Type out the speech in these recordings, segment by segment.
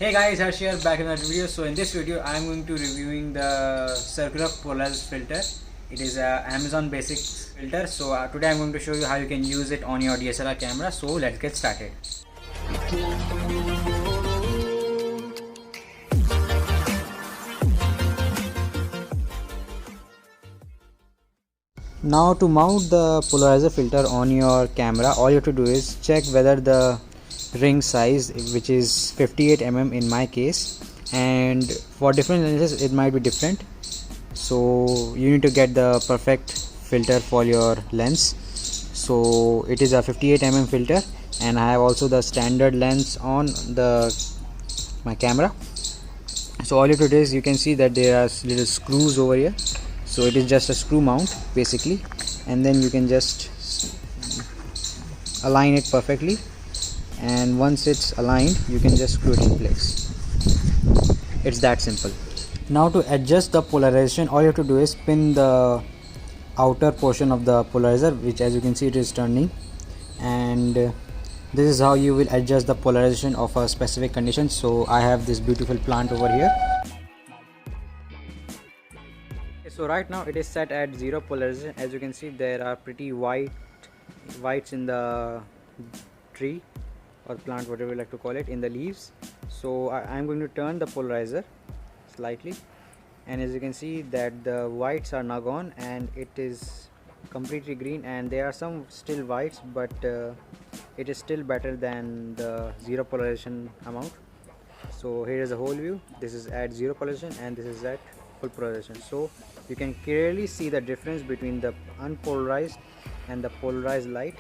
Hey guys, Harsh here, back in another video. So in this video I am going to reviewing the Circular Polarizer filter. It is a Amazon Basics filter. So today I am going to show you how you can use it on your DSLR camera. So let's get started. Now to mount the polarizer filter on your camera, all you have to do is check whether the ring size, which is 58 mm in my case, and for different lenses it might be different, so you need to get the perfect filter for your lens. So it is a 58 mm filter, and I have also the standard lens on my camera. So all you have to do is, you can see that there are little screws over here, so it is just a screw mount basically, and then you can just align it perfectly, and once it's aligned you can just screw it in place. It's that simple. Now to adjust the polarization, all you have to do is pin the outer portion of the polarizer, which as you can see it is turning, and this is how you will adjust the polarization of a specific condition. So I have this beautiful plant over here. So right now it is set at 0 polarization. As you can see, there are pretty whites in the tree or plant, whatever you like to call it, in the leaves. So I am going to turn the polarizer slightly, and as you can see that the whites are now gone and it is completely green, and there are some still whites, but it is still better than the 0 polarization amount. So here is a whole view. This is at 0 polarization and this is at full polarization. So you can clearly see the difference between the unpolarized and the polarized light,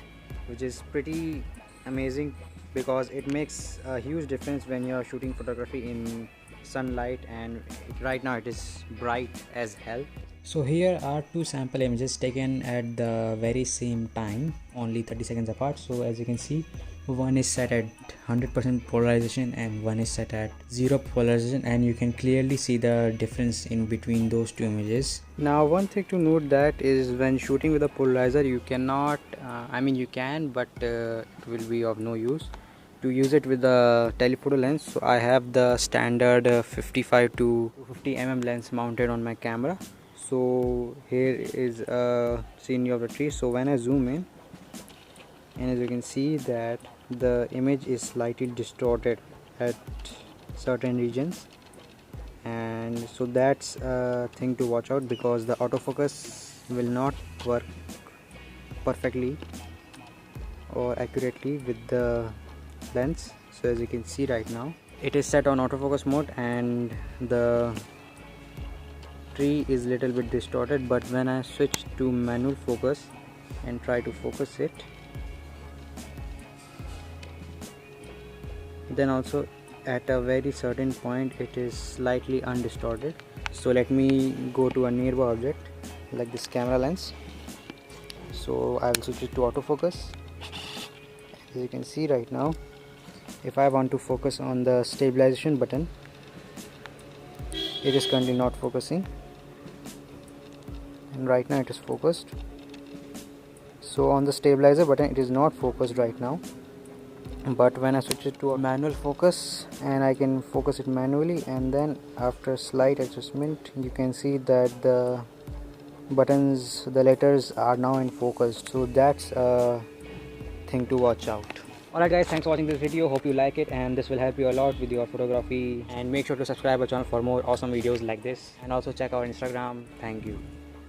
which is pretty amazing because it makes a huge difference when you are shooting photography in sunlight, and right now it is bright as hell. So here are two sample images taken at the very same time, only 30 seconds apart. So as you can see, one is set at 100% polarization and one is set at 0 polarization, and you can clearly see the difference in between those two images. Now one thing to note that is, when shooting with a polarizer you cannot you can, but it will be of no use to use it with the telephoto lens. So I have the standard 55 to 50 mm lens mounted on my camera. So here is a scenery of the tree. So when I zoom in, and as you can see that the image is slightly distorted at certain regions, and so that's a thing to watch out, because the autofocus will not work perfectly or accurately with the lens. So as you can see right now, it is set on autofocus mode and the tree is little bit distorted, but when I switch to manual focus and try to focus it, then also at a very certain point it is slightly undistorted. So let me go to a nearby object like this camera lens. So I will switch it to autofocus. As you can see right now, if I want to focus on the stabilization button, it is currently not focusing, and right now it is focused. So on the stabilizer button it is not focused right now, but when I switch it to a manual focus and I can focus it manually, and then after slight adjustment you can see that the buttons, the letters are now in focus. So that's a thing to watch out. Alright guys, thanks for watching this video. Hope you like it, and this will help you a lot with your photography, and make sure to subscribe our channel for more awesome videos like this, and also check our Instagram. Thank you.